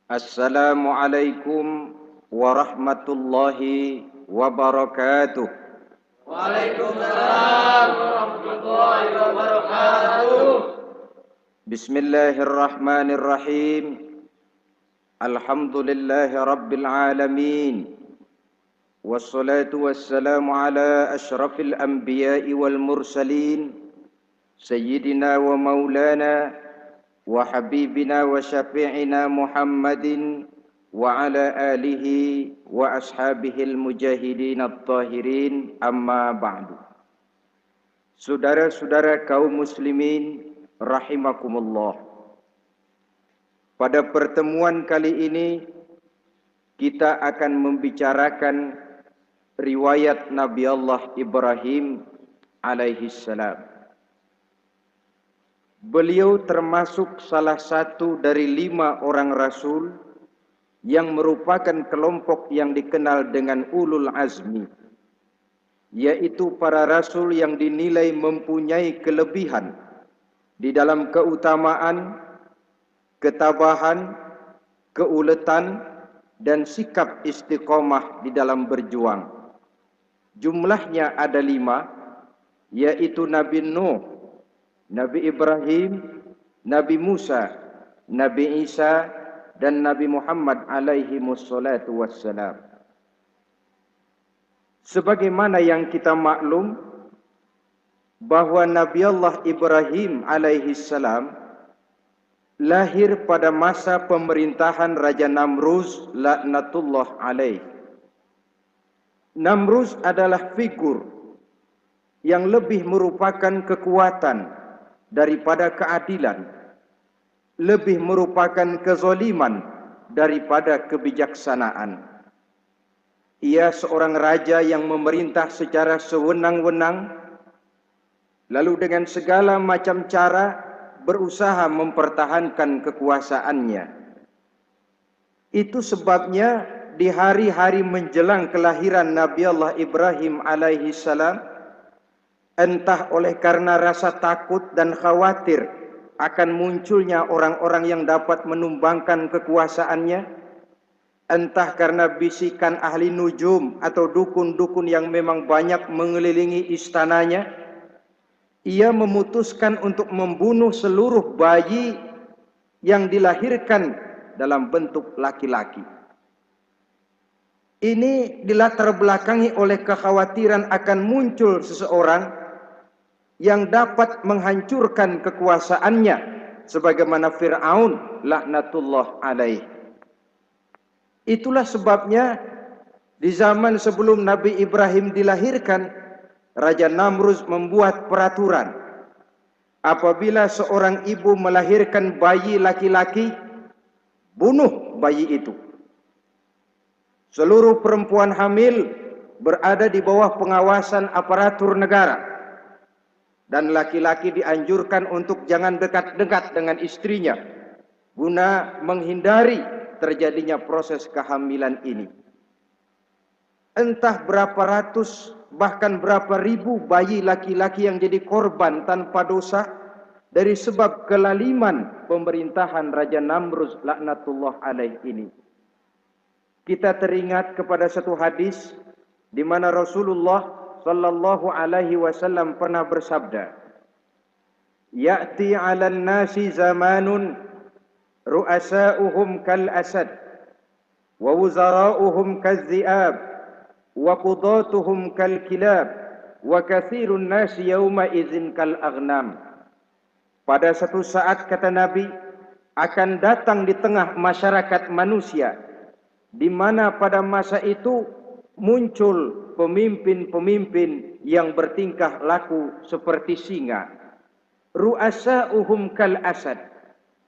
Assalamualaikum warahmatullahi wabarakatuh. Waalaikumsalam warahmatullahi wabarakatuh. Bismillahirrahmanirrahim. Alhamdulillahi rabbil alamin. Wassalatu wassalamu ala ashrafil anbiya'i wal mursalin. Sayyidina wa maulana wa habibina wa syafi'ina Muhammadin wa ala alihi wa ashabihil mujahidin at-tahirin, amma ba'du. Saudara-saudara kaum muslimin rahimakumullah. Pada pertemuan kali ini kita akan membicarakan riwayat Nabi Allah Ibrahim alaihi salam. Beliau termasuk salah satu dari 5 orang rasul yang merupakan kelompok yang dikenal dengan ulul azmi, yaitu para rasul yang dinilai mempunyai kelebihan di dalam keutamaan, ketabahan, keuletan, dan sikap istiqomah di dalam berjuang. Jumlahnya ada 5, yaitu Nabi Nuh, Nabi Ibrahim, Nabi Musa, Nabi Isa, dan Nabi Muhammad alaihi wassalatu wassalam. Sebagaimana yang kita maklum bahwa Nabi Allah Ibrahim alaihi salam lahir pada masa pemerintahan Raja Namruz laknatullah alaih. Namruz adalah figur yang lebih merupakan kekuatan daripada keadilan, lebih merupakan kezaliman daripada kebijaksanaan. Ia seorang raja yang memerintah secara sewenang-wenang, lalu dengan segala macam cara berusaha mempertahankan kekuasaannya. Itu sebabnya di hari-hari menjelang kelahiran Nabi Allah Ibrahim alaihi salam, entah oleh karena rasa takut dan khawatir akan munculnya orang-orang yang dapat menumbangkan kekuasaannya, entah karena bisikan ahli nujum atau dukun-dukun yang memang banyak mengelilingi istananya, ia memutuskan untuk membunuh seluruh bayi yang dilahirkan dalam bentuk laki-laki. Ini dilatar belakangi oleh kekhawatiran akan muncul seseorang yang dapat menghancurkan kekuasaannya, sebagaimana Fir'aun laknatullah alaih. Itulah sebabnya di zaman sebelum Nabi Ibrahim dilahirkan, Raja Namruz membuat peraturan. Apabila seorang ibu melahirkan bayi laki-laki, bunuh bayi itu. Seluruh perempuan hamil berada di bawah pengawasan aparatur negara, dan laki-laki dianjurkan untuk jangan dekat-dekat dengan istrinya guna menghindari terjadinya proses kehamilan ini. Entah berapa ratus bahkan berapa ribu bayi laki-laki yang jadi korban tanpa dosa dari sebab kelaliman pemerintahan Raja Namruz laknatullah alaih ini. Kita teringat kepada satu hadis di mana Rasulullah sallallahu alaihi wasallam pernah bersabda, "Ya'ti 'alan nasi zamanun ru'asa'uhum kal asad wa wuzara'uhum kal zi'ab wa qudatuhum kal kilab wa katsirun nasi yawma idzin kal aghnam." Pada satu saat, kata Nabi, akan datang di tengah masyarakat manusia di mana pada masa itu muncul pemimpin-pemimpin yang bertingkah laku seperti singa. Ru'asa'uhum kal asad.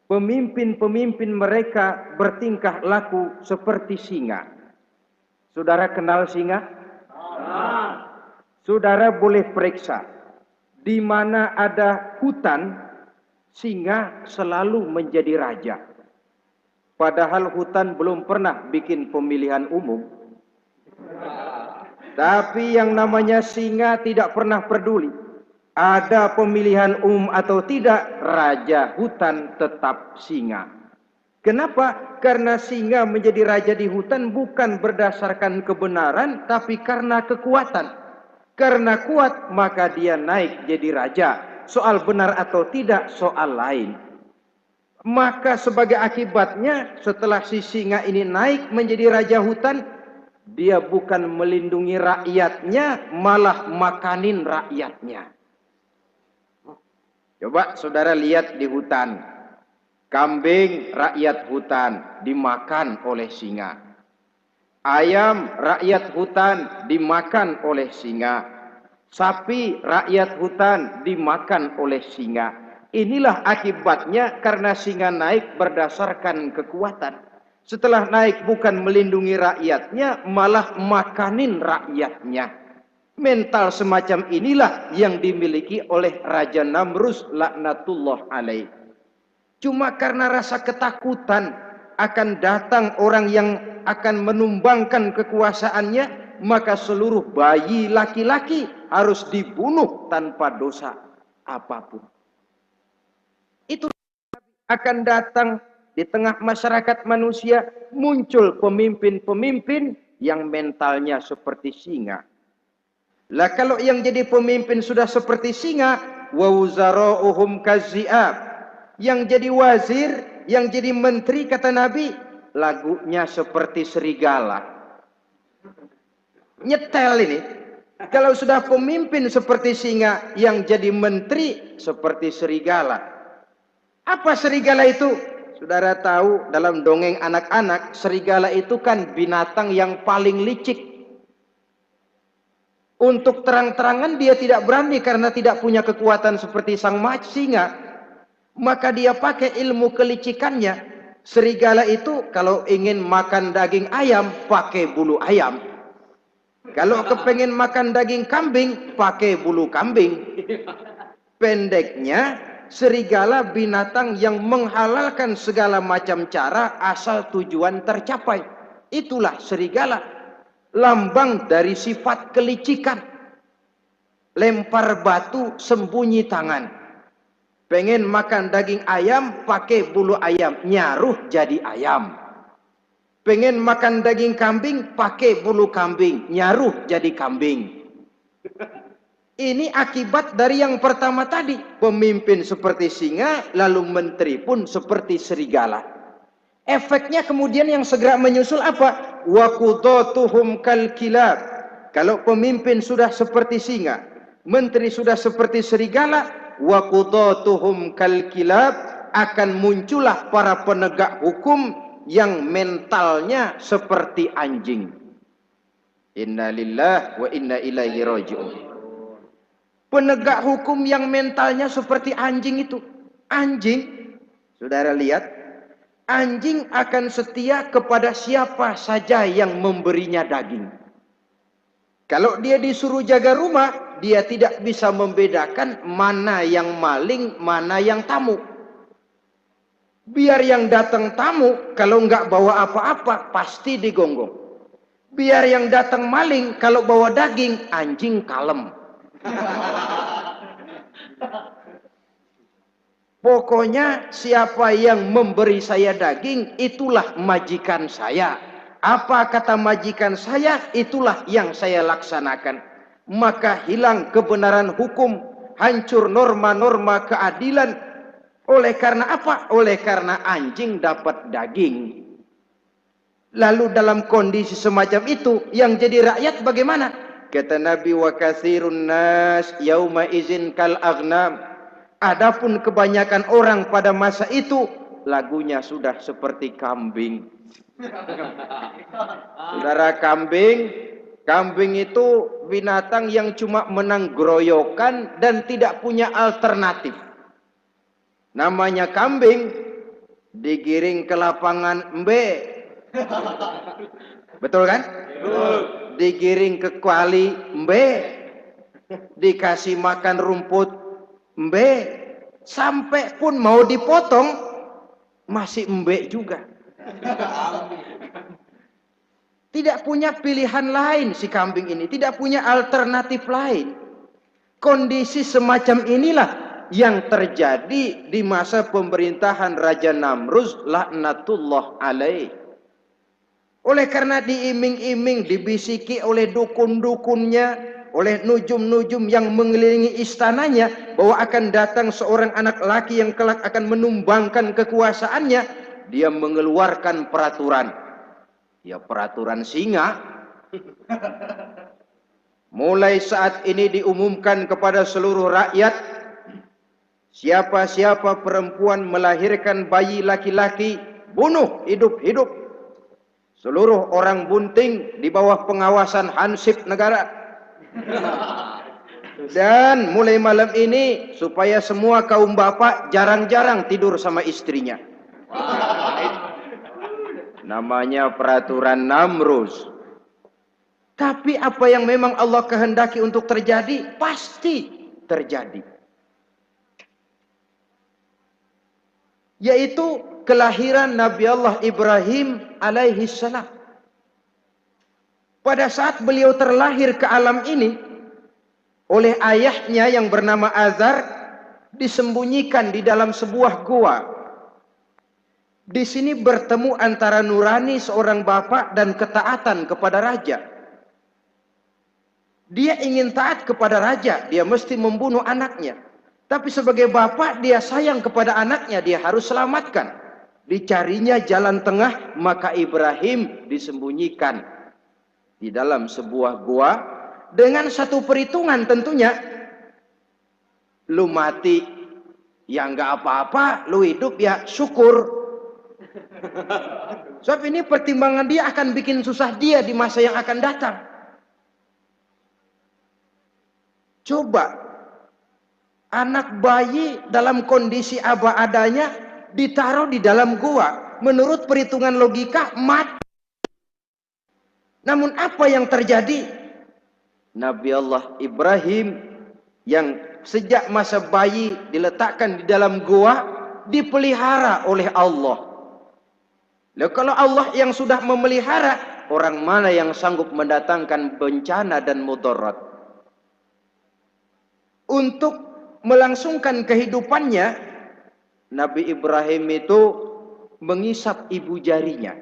Pemimpin-pemimpin mereka bertingkah laku seperti singa. Saudara kenal singa? Saudara boleh periksa. Di mana ada hutan, singa selalu menjadi raja. Padahal hutan belum pernah bikin pemilihan umum. Tapi yang namanya singa tidak pernah peduli. Ada pemilihan umum atau tidak, raja hutan tetap singa. Kenapa? Karena singa menjadi raja di hutan bukan berdasarkan kebenaran, tapi karena kekuatan. Karena kuat, maka dia naik jadi raja. Soal benar atau tidak, soal lain. Maka sebagai akibatnya, setelah si singa ini naik menjadi raja hutan, dia bukan melindungi rakyatnya, malah makanin rakyatnya. Coba saudara lihat di hutan. Kambing rakyat hutan dimakan oleh singa. Ayam rakyat hutan dimakan oleh singa. Sapi rakyat hutan dimakan oleh singa. Inilah akibatnya karena singa naik berdasarkan kekuatan. Setelah naik bukan melindungi rakyatnya, malah makanin rakyatnya. Mental semacam inilah yang dimiliki oleh Raja Namrus laknatullah alaih. Cuma karena rasa ketakutan akan datang orang yang akan menumbangkan kekuasaannya, maka seluruh bayi laki-laki harus dibunuh tanpa dosa apapun. Itu akan datang di tengah masyarakat manusia, muncul pemimpin-pemimpin yang mentalnya seperti singa. Lah kalau yang jadi pemimpin sudah seperti singa, wa wuzara'uhum kazzi'ab. Yang jadi wazir, yang jadi menteri kata Nabi, lagunya seperti serigala. Nyetel ini. Kalau sudah pemimpin seperti singa, yang jadi menteri seperti serigala. Apa serigala itu? Saudara tahu dalam dongeng anak-anak, serigala itu kan binatang yang paling licik. Untuk terang-terangan dia tidak berani karena tidak punya kekuatan seperti sang singa. Maka dia pakai ilmu kelicikannya. Serigala itu kalau ingin makan daging ayam, pakai bulu ayam. Kalau kepengen makan daging kambing, pakai bulu kambing. Pendeknya, serigala binatang yang menghalalkan segala macam cara asal tujuan tercapai. Itulah serigala. Lambang dari sifat kelicikan. Lempar batu, sembunyi tangan. Pengen makan daging ayam, pakai bulu ayam, nyaruh jadi ayam. Pengen makan daging kambing, pakai bulu kambing, nyaruh jadi kambing. Ini akibat dari yang pertama tadi. Pemimpin seperti singa, lalu menteri pun seperti serigala. Efeknya kemudian yang segera menyusul apa? Wa qudatuhum kal kilab. Kalau pemimpin sudah seperti singa, menteri sudah seperti serigala, wa qudatuhum kal kilab, akan muncullah para penegak hukum yang mentalnya seperti anjing. Inna lillahi wa inna ilaihi raji'un. Penegak hukum yang mentalnya seperti anjing itu. Anjing, saudara lihat, anjing akan setia kepada siapa saja yang memberinya daging. Kalau dia disuruh jaga rumah, dia tidak bisa membedakan mana yang maling, mana yang tamu. Biar yang datang tamu, kalau nggak bawa apa-apa, pasti digonggong. Biar yang datang maling, kalau bawa daging, anjing kalem. Pokoknya siapa yang memberi saya daging, itulah majikan saya. Apa kata majikan saya, itulah yang saya laksanakan. Maka hilang kebenaran hukum, hancur norma-norma keadilan. Oleh karena apa? Oleh karena anjing dapat daging. Lalu dalam kondisi semacam itu, yang jadi rakyat bagaimana? Kata Nabi, wa katsirun nas yauma izin kal aghnam. Adapun kebanyakan orang pada masa itu, lagunya sudah seperti kambing. Saudara, kambing itu binatang yang cuma menang groyokan dan tidak punya alternatif. Namanya kambing, digiring ke lapangan embe. Betul kan? Betul. Digiring ke kuali embe, dikasih makan rumput embe, sampai pun mau dipotong masih embe juga. Tidak punya pilihan lain si kambing ini, tidak punya alternatif lain. Kondisi semacam inilah yang terjadi di masa pemerintahan Raja Namrus laknatullah alaih. Oleh karena diiming-iming, dibisiki oleh dukun-dukunnya, oleh nujum-nujum yang mengelilingi istananya, bahwa akan datang seorang anak laki yang kelak akan menumbangkan kekuasaannya, dia mengeluarkan peraturan. Ya, peraturan singa. Mulai saat ini diumumkan kepada seluruh rakyat, siapa-siapa perempuan melahirkan bayi laki-laki, bunuh hidup-hidup. Seluruh orang bunting di bawah pengawasan Hansip negara. Dan mulai malam ini, supaya semua kaum bapak jarang-jarang tidur sama istrinya. Namanya peraturan Namrus. Tapi apa yang memang Allah kehendaki untuk terjadi, pasti terjadi. Yaitu kelahiran Nabi Allah Ibrahim alaihi salam. Pada saat beliau terlahir ke alam ini, oleh ayahnya yang bernama Azar, disembunyikan di dalam sebuah gua. Di sini bertemu antara nurani seorang bapak dan ketaatan kepada raja. Dia ingin taat kepada raja, dia mesti membunuh anaknya. Tapi sebagai bapak, dia sayang kepada anaknya, dia harus selamatkan. Dicarinya jalan tengah, maka Ibrahim disembunyikan di dalam sebuah gua dengan satu perhitungan tentunya. Lu mati, ya nggak apa-apa, lu hidup ya syukur. Sebab ini pertimbangan dia akan bikin susah dia di masa yang akan datang. Coba anak bayi dalam kondisi apa adanya ditaruh di dalam gua, menurut perhitungan logika mati. Namun apa yang terjadi? Nabi Allah Ibrahim yang sejak masa bayi diletakkan di dalam gua, dipelihara oleh Allah. Lalu kalau Allah yang sudah memelihara, orang mana yang sanggup mendatangkan bencana dan mudarat? Untuk melangsungkan kehidupannya, Nabi Ibrahim itu mengisap ibu jarinya.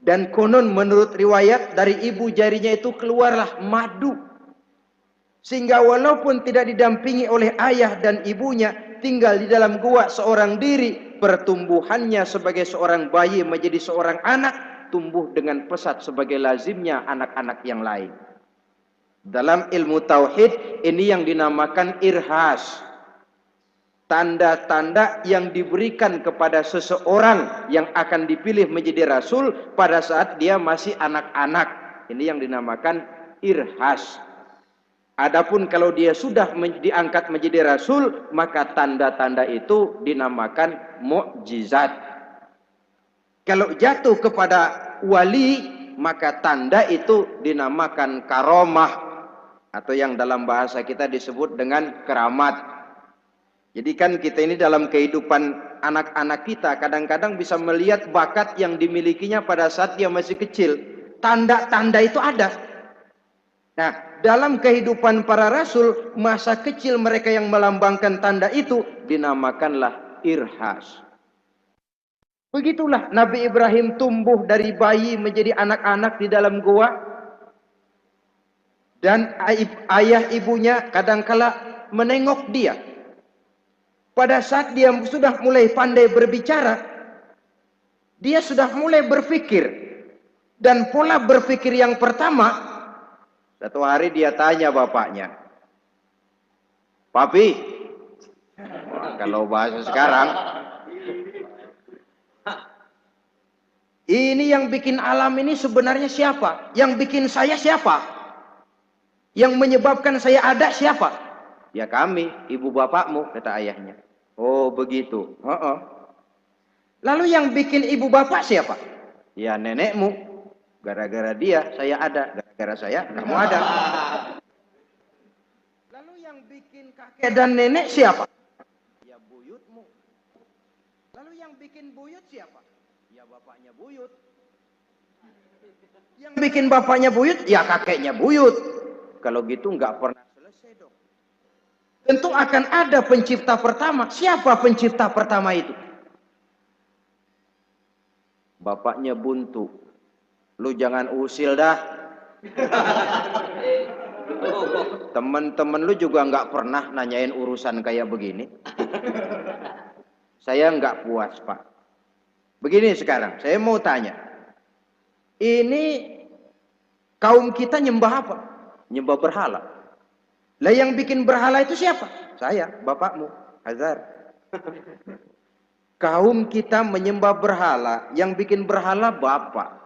Dan konon menurut riwayat, dari ibu jarinya itu keluarlah madu. Sehingga walaupun tidak didampingi oleh ayah dan ibunya, tinggal di dalam gua seorang diri, pertumbuhannya sebagai seorang bayi menjadi seorang anak, tumbuh dengan pesat sebagai lazimnya anak-anak yang lain. Dalam ilmu tauhid ini yang dinamakan irhas. Tanda-tanda yang diberikan kepada seseorang yang akan dipilih menjadi rasul pada saat dia masih anak-anak. Ini yang dinamakan irhas. Adapun kalau dia sudah diangkat menjadi rasul, maka tanda-tanda itu dinamakan mukjizat. Kalau jatuh kepada wali, maka tanda itu dinamakan karomah, atau yang dalam bahasa kita disebut dengan keramat. Jadi kan kita ini dalam kehidupan anak-anak kita kadang-kadang bisa melihat bakat yang dimilikinya pada saat dia masih kecil. Tanda-tanda itu ada. Nah, dalam kehidupan para rasul, masa kecil mereka yang melambangkan tanda itu dinamakanlah irhas. Begitulah Nabi Ibrahim tumbuh dari bayi menjadi anak-anak di dalam gua. Dan ayah ibunya kadangkala menengok dia. Pada saat dia sudah mulai pandai berbicara, dia sudah mulai berpikir. Dan pola berpikir yang pertama, satu hari dia tanya bapaknya, "Papi," kalau bahasa sekarang, "ini yang bikin alam ini sebenarnya siapa? Yang bikin saya siapa? Yang menyebabkan saya ada siapa?" "Ya kami, ibu bapakmu," kata ayahnya. "Oh begitu." "Lalu yang bikin ibu bapak siapa?" "Ya nenekmu. Gara-gara dia saya ada, gara-gara saya kamu ada." "Lalu yang bikin kakek dan nenek siapa?" "Ya buyutmu." "Lalu yang bikin buyut siapa?" "Ya bapaknya buyut." "Yang bikin bapaknya buyut?" "Ya kakeknya buyut." Kalau gitu nggak pernah selesai dong. tentu akan ada pencipta pertama. Siapa pencipta pertama itu? Bapaknya buntu. Lu jangan usil dah. Temen-temen lu juga nggak pernah nanyain urusan kayak begini. Saya nggak puas, Pak. Begini sekarang, saya mau tanya. Ini kaum kita nyembah apa? Nyembah berhala. Lah yang bikin berhala itu siapa? Saya, bapakmu, Azhar. Kaum kita menyembah berhala, yang bikin berhala bapak.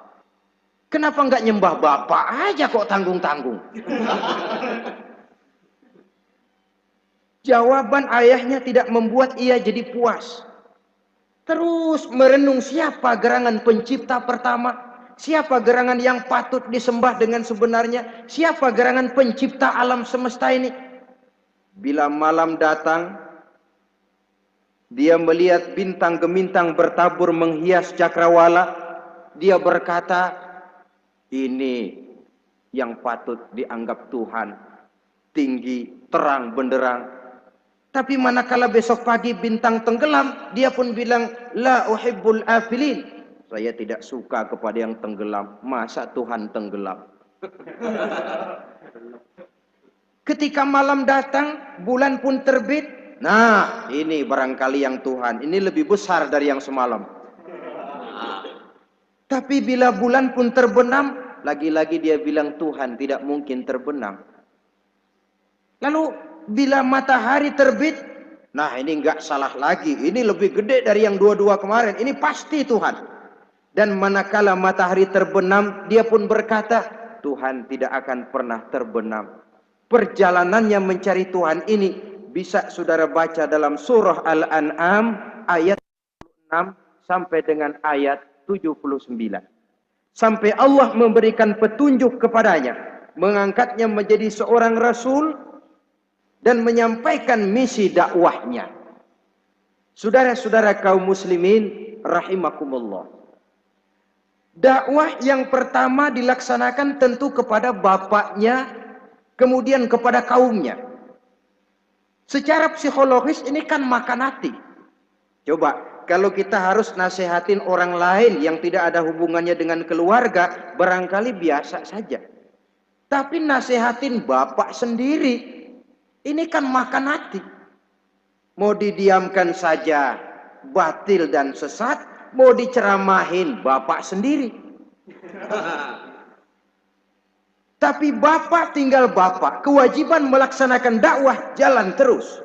Kenapa nggak nyembah bapak aja kok tanggung-tanggung? Jawaban ayahnya tidak membuat ia jadi puas. Terus merenung siapa gerangan pencipta pertama, siapa gerangan yang patut disembah dengan sebenarnya, siapa gerangan pencipta alam semesta ini. Bila malam datang, dia melihat bintang gemintang bertabur menghias cakrawala. Dia berkata, ini yang patut dianggap Tuhan, tinggi, terang, benderang. Tapi manakala besok pagi bintang tenggelam, dia pun bilang, la uhibbul afilin. Saya tidak suka kepada yang tenggelam. Masa Tuhan tenggelam? Ketika malam datang, bulan pun terbit. Nah, ini barangkali yang Tuhan. Ini lebih besar dari yang semalam. Tapi bila bulan pun terbenam, lagi-lagi dia bilang Tuhan tidak mungkin terbenam. Lalu bila matahari terbit, nah ini nggak salah lagi. Ini lebih gede dari yang dua-dua kemarin. Ini pasti Tuhan. Dan manakala matahari terbenam, dia pun berkata, Tuhan tidak akan pernah terbenam. Perjalanannya mencari Tuhan ini bisa saudara baca dalam surah Al-An'am ayat 6 sampai dengan ayat 79. Sampai Allah memberikan petunjuk kepadanya, mengangkatnya menjadi seorang rasul dan menyampaikan misi dakwahnya. Saudara-saudara kaum muslimin rahimakumullah. Dakwah yang pertama dilaksanakan tentu kepada bapaknya, kemudian kepada kaumnya. Secara psikologis ini kan makan hati. Coba, kalau kita harus nasihatin orang lain yang tidak ada hubungannya dengan keluarga, barangkali biasa saja. Tapi nasihatin bapak sendiri, ini kan makan hati. Mau didiamkan saja, batil dan sesat. Mau diceramahin bapak sendiri. Tapi bapak tinggal bapak, kewajiban melaksanakan dakwah jalan terus.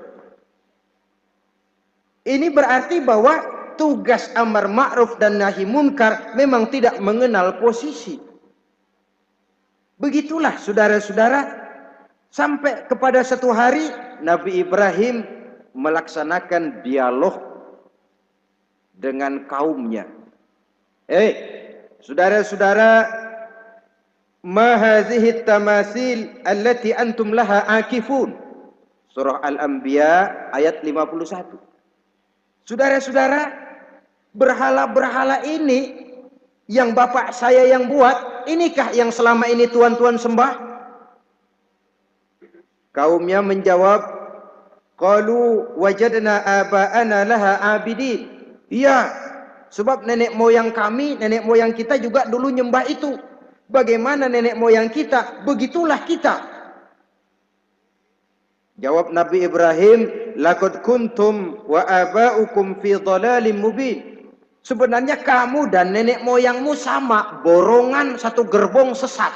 Ini berarti bahwa tugas amar ma'ruf dan nahi munkar memang tidak mengenal posisi. Begitulah saudara-saudara, sampai kepada satu hari Nabi Ibrahim melaksanakan dialog dengan kaumnya. Saudara-saudara, ma hadhihi tamasil allati antum laha akifun. Surah Al-Anbiya ayat 51. Saudara-saudara, berhala-berhala ini yang bapak saya yang buat, inikah yang selama ini tuan-tuan sembah? Kaumnya menjawab, qalu wajadna aba'ana laha abidin. Iya, sebab nenek moyang kami, nenek moyang kita juga dulu nyembah itu. Bagaimana nenek moyang kita, begitulah kita. Jawab Nabi Ibrahim, laqad kuntum wa aba'ukum fi dhalalim mubin. Sebenarnya kamu dan nenek moyangmu sama, borongan satu gerbong sesat.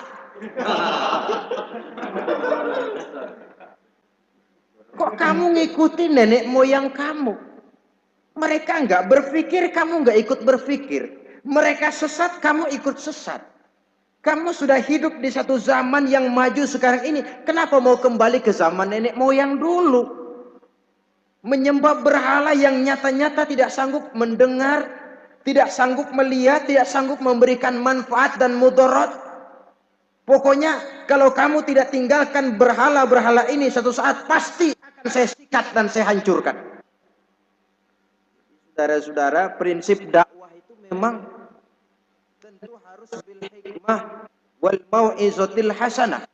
Kok kamu ngikuti nenek moyang kamu? Mereka enggak berpikir, kamu enggak ikut berpikir. Mereka sesat, kamu ikut sesat. Kamu sudah hidup di satu zaman yang maju sekarang ini. Kenapa mau kembali ke zaman nenek moyang dulu? Menyembah berhala yang nyata-nyata tidak sanggup mendengar, tidak sanggup melihat, tidak sanggup memberikan manfaat dan mudarat. Pokoknya kalau kamu tidak tinggalkan berhala-berhala ini, satu saat pasti akan saya sikat dan saya hancurkan. Saudara-saudara, prinsip dakwah itu memang tentu harus bil hikmah wal mau'izatil hasanah,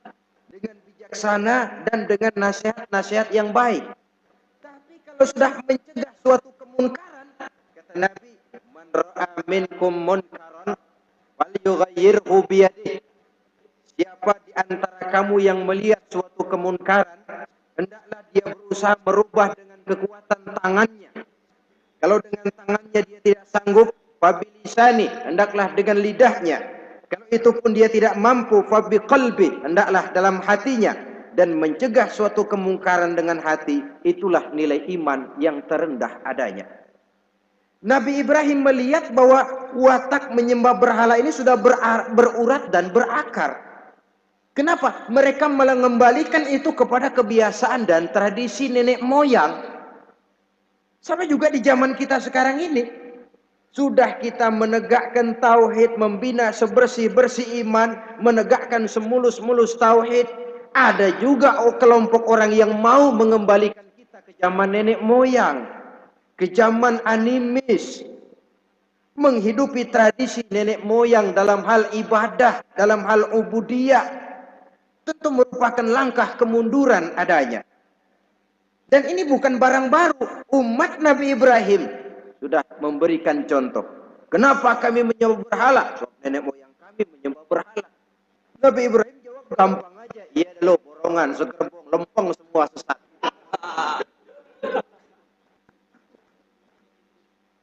dengan bijaksana dan dengan nasihat-nasihat yang baik. kalau sudah mencegah suatu kemunkaran, kata Nabi, man ra'a minkum munkaran falyughayyirhu biyadihi. Siapa di antara kamu yang melihat suatu kemunkaran, hendaklah dia berusaha merubah dengan kekuatan tangannya. Kalau dengan tangannya dia tidak sanggup, fabilisani, hendaklah dengan lidahnya. Kalau itu pun dia tidak mampu, fabiqalbi, hendaklah dalam hatinya. Dan mencegah suatu kemungkaran dengan hati, itulah nilai iman yang terendah adanya. Nabi Ibrahim melihat bahwa watak menyembah berhala ini sudah berurat dan berakar. Kenapa? Mereka mengembalikan itu kepada kebiasaan dan tradisi nenek moyang. Sampai juga di zaman kita sekarang ini, sudah kita menegakkan tauhid, membina sebersih-bersih iman, menegakkan semulus-mulus tauhid. Ada juga kelompok orang yang mau mengembalikan kita ke zaman nenek moyang, ke zaman animis, menghidupi tradisi nenek moyang dalam hal ibadah, dalam hal ubudiyah. Tentu merupakan langkah kemunduran adanya. Dan ini bukan barang baru. Umat Nabi Ibrahim sudah memberikan contoh. Kenapa kami menyembah berhala? Sebab nenek moyang kami menyembah berhala. Nabi Ibrahim jawab gampang aja. Iya lo borongan, segerbong, lempeng semua sesat.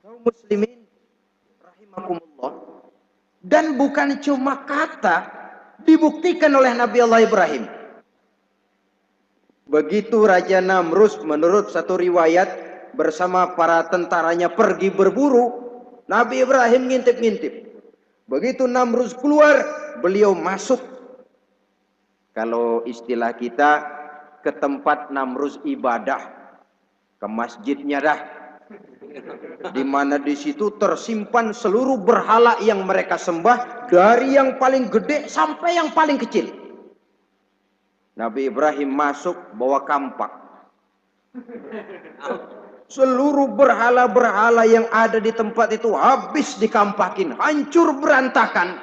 Kaum muslimin rahimakumullah. Dan bukan cuma kata, dibuktikan oleh Nabi Allah Ibrahim. Begitu Raja Namrus menurut satu riwayat bersama para tentaranya pergi berburu, Nabi Ibrahim ngintip-ngintip. Begitu Namrus keluar, beliau masuk. Kalau istilah kita, ke tempat Namrus ibadah, ke masjidnya dah. Di mana di situ tersimpan seluruh berhala yang mereka sembah, dari yang paling gede sampai yang paling kecil. Nabi Ibrahim masuk bawa kampak. Seluruh berhala-berhala yang ada di tempat itu habis dikampakin, hancur berantakan.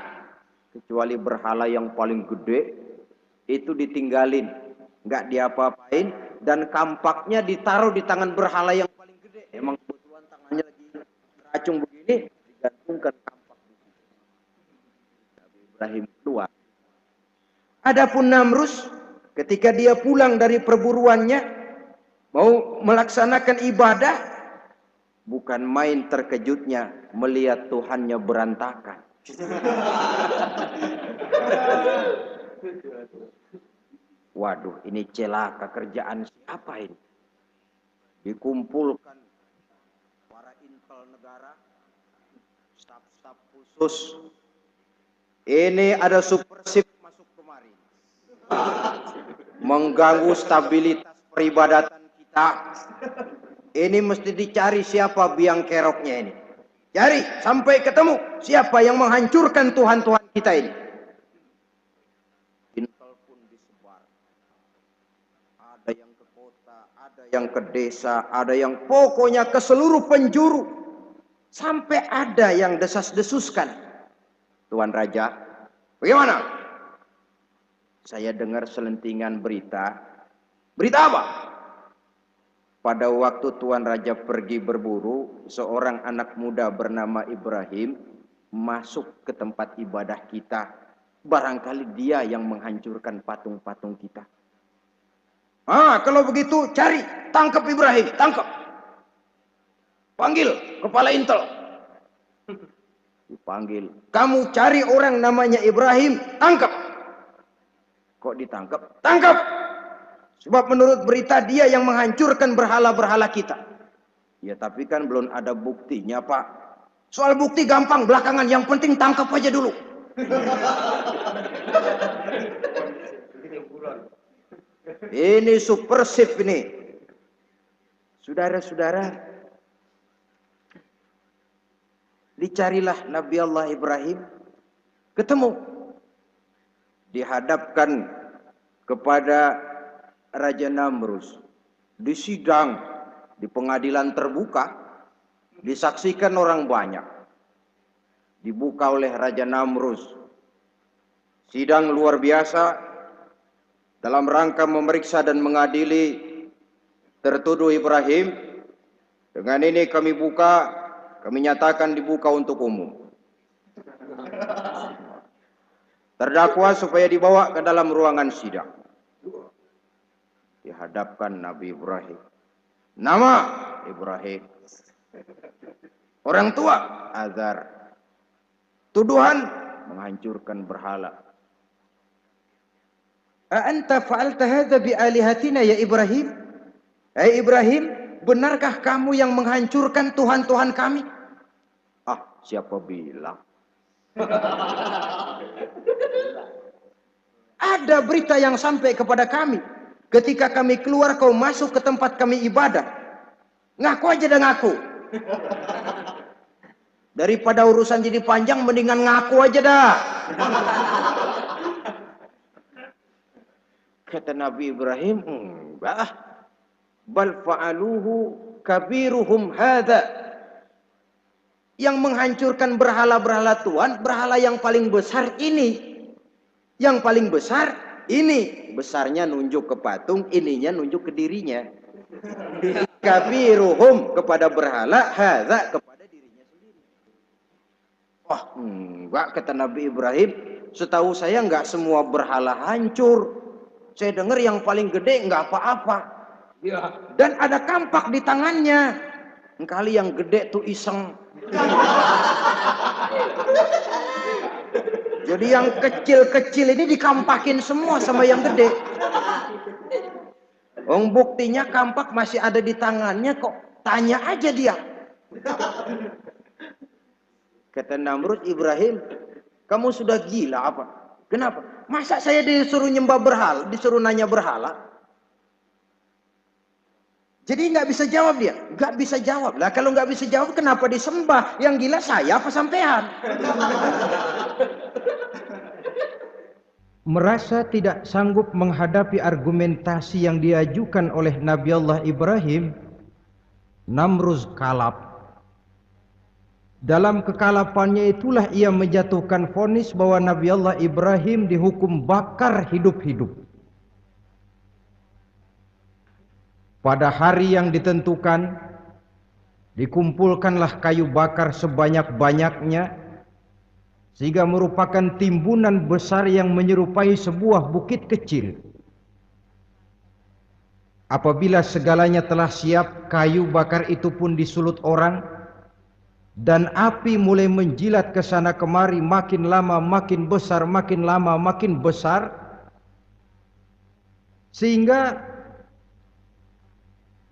Kecuali berhala yang paling gede, itu ditinggalin, nggak diapa-apain, dan kampaknya ditaruh di tangan berhala yang paling gede. Emang kebetulan tangannya lagi teracung begini, digantungkan kampak. Nabi Ibrahim keluar. Adapun Namrus, ketika dia pulang dari perburuannya, mau melaksanakan ibadah, bukan main terkejutnya melihat Tuhannya berantakan. Waduh, ini celaka kerjaan siapa ini? Dikumpulkan para intel negara, staf-staf khusus. Ini ada supersip masuk kemari, mengganggu stabilitas peribadatan kita. Ini mesti dicari siapa biang keroknya ini. Cari sampai ketemu siapa yang menghancurkan Tuhan-Tuhan kita ini. Intel pun disebar. Ada yang ke kota, ada yang ke desa, ada yang pokoknya ke seluruh penjuru. Sampai ada yang desas-desuskan. Tuan Raja, bagaimana? Saya dengar selentingan berita. Berita apa? Pada waktu Tuan Raja pergi berburu, seorang anak muda bernama Ibrahim masuk ke tempat ibadah kita. Barangkali dia yang menghancurkan patung-patung kita. Kalau begitu cari, tangkap Ibrahim, tangkap. Panggil kepala intel. Dipanggil. Kamu cari orang namanya Ibrahim, tangkap. Kok ditangkap? Tangkap. Sebab menurut berita dia yang menghancurkan berhala-berhala kita. Ya tapi kan belum ada buktinya Pak. Soal bukti gampang belakangan, yang penting tangkap aja dulu. Ini supersif ini. Saudara-saudara, dicarilah Nabi Allah Ibrahim, ketemu. Dihadapkan kepada Raja Namrus, disidang di pengadilan terbuka, disaksikan orang banyak, dibuka oleh Raja Namrus. Sidang luar biasa dalam rangka memeriksa dan mengadili tertuduh Ibrahim. Dengan ini kami buka, kami nyatakan dibuka untuk umum. Terdakwa supaya dibawa ke dalam ruangan sidang. Dihadapkan Nabi Ibrahim. Nama Ibrahim. Orang tua Azar. Tuduhan menghancurkan berhala. A'anta fa'alta hadza bi alihatina ya Ibrahim? Hai Ibrahim, benarkah kamu yang menghancurkan Tuhan-Tuhan kami? Ah, siapa bilang? Ada berita yang sampai kepada kami. Ketika kami keluar, kau masuk ke tempat kami ibadah. Ngaku aja dah ngaku. Daripada urusan jadi panjang, mendingan ngaku aja dah. Kata Nabi Ibrahim, enggak. Bal fa'aluhu kabiruhum hadza. Yang menghancurkan berhala-berhala Tuhan, berhala yang paling besar ini. Yang paling besar ini. Besarnya nunjuk ke patung, ininya nunjuk ke dirinya. Kabiruhum kepada berhala, hadza kepada dirinya sendiri. Wah, enggak, kata Nabi Ibrahim. Setahu saya enggak semua berhala hancur. Saya dengar yang paling gede enggak apa-apa. Ya. Dan ada kampak di tangannya. Kali yang gede tuh iseng. Jadi yang kecil-kecil ini dikampakin semua sama yang gede. Buktinya kampak masih ada di tangannya kok. Tanya aja dia. Kata Namrud, Ibrahim, kamu sudah gila apa? Kenapa? Masa saya disuruh nyembah berhala, disuruh nanya berhala? Jadi nggak bisa jawab dia, nggak bisa jawab. Lah kalau nggak bisa jawab, kenapa disembah? Yang gila saya apa sampean? Merasa tidak sanggup menghadapi argumentasi yang diajukan oleh Nabi Allah Ibrahim, Namrud kalap. Dalam kekalapannya itulah ia menjatuhkan vonis bahwa Nabi Allah Ibrahim dihukum bakar hidup-hidup. Pada hari yang ditentukan, dikumpulkanlah kayu bakar sebanyak-banyaknya, sehingga merupakan timbunan besar yang menyerupai sebuah bukit kecil. Apabila segalanya telah siap, kayu bakar itu pun disulut orang, dan api mulai menjilat ke sana kemari, makin lama makin besar, makin lama makin besar, sehingga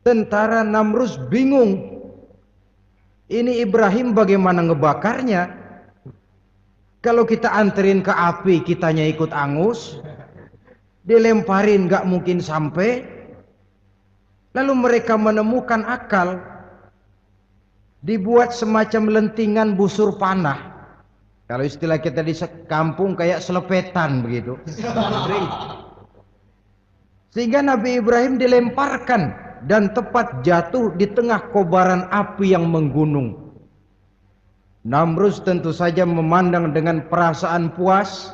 tentara Namrud bingung. Ini Ibrahim bagaimana ngebakarnya? Kalau kita anterin ke api, kitanya ikut angus. Dilemparin gak mungkin sampai. Lalu mereka menemukan akal. Dibuat semacam lentingan busur panah. Kalau istilah kita di kampung kayak selepetan begitu. Sehingga Nabi Ibrahim dilemparkan dan tepat jatuh di tengah kobaran api yang menggunung. Namrud tentu saja memandang dengan perasaan puas.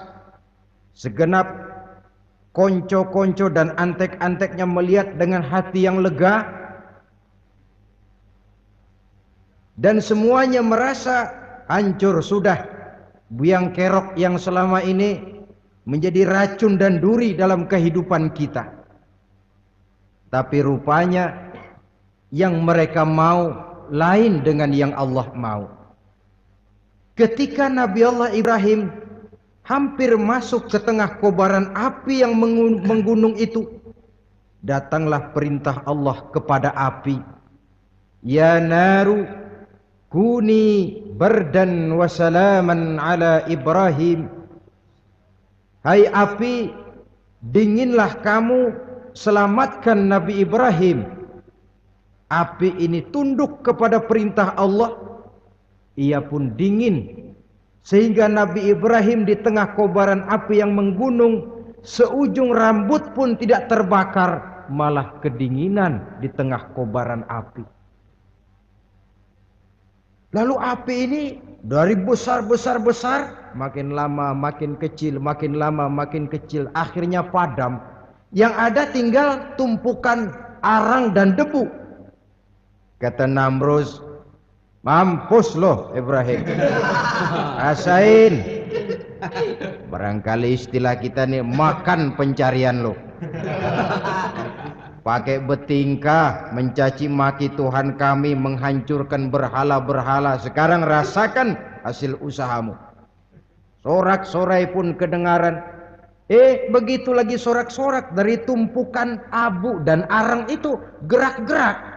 Segenap konco-konco dan antek-anteknya melihat dengan hati yang lega. Dan semuanya merasa hancur sudah. Biang kerok yang selama ini menjadi racun dan duri dalam kehidupan kita. Tapi rupanya yang mereka mau lain dengan yang Allah mau. Ketika Nabi Allah Ibrahim hampir masuk ke tengah kobaran api yang menggunung itu, datanglah perintah Allah kepada api. Ya naru kuni bardan wa salaman ala Ibrahim. Hai api, dinginlah kamu, selamatkan Nabi Ibrahim. Api ini tunduk kepada perintah Allah. Ia pun dingin. Sehingga Nabi Ibrahim di tengah kobaran api yang menggunung, seujung rambut pun tidak terbakar, malah kedinginan di tengah kobaran api. Lalu api ini dari besar, makin lama makin kecil, makin lama makin kecil, akhirnya padam. Yang ada tinggal tumpukan arang dan debu. Kata Namrus, mampus loh Ibrahim. Rasain. Barangkali istilah kita nih, makan pencarian lo. Pakai bertingkah mencaci maki Tuhan kami, menghancurkan berhala-berhala. Sekarang rasakan hasil usahamu. Sorak-sorai pun kedengaran. Begitu lagi sorak-sorak dari tumpukan abu dan arang itu gerak-gerak.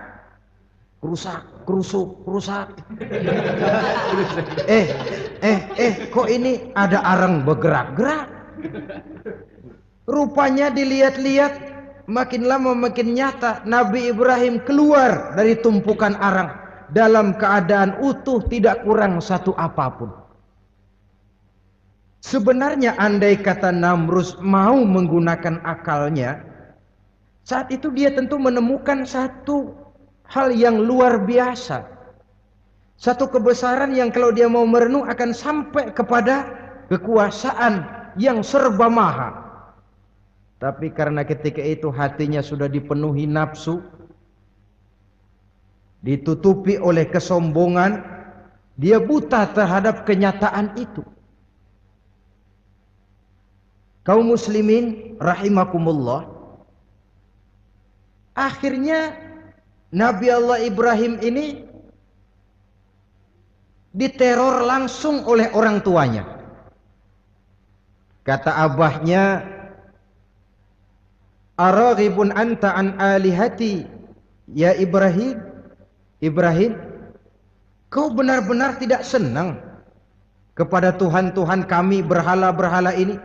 Rusak, kerusuk, rusak. Kok ini ada arang bergerak-gerak? Rupanya dilihat-lihat, makin lama makin nyata. Nabi Ibrahim keluar dari tumpukan arang dalam keadaan utuh, tidak kurang satu apapun. Sebenarnya andai kata Namrus mau menggunakan akalnya, saat itu dia tentu menemukan satu hal yang luar biasa. Satu kebesaran yang kalau dia mau merenung akan sampai kepada kekuasaan yang serba maha. Tapi karena ketika itu hatinya sudah dipenuhi nafsu, ditutupi oleh kesombongan, dia buta terhadap kenyataan itu. Kaum muslimin rahimakumullah, akhirnya Nabi Allah Ibrahim ini diteror langsung oleh orang tuanya. Kata abahnya, araghibun anta an alihati ya Ibrahim. Ibrahim, kau benar-benar tidak senang kepada Tuhan-Tuhan kami, berhala-berhala ini?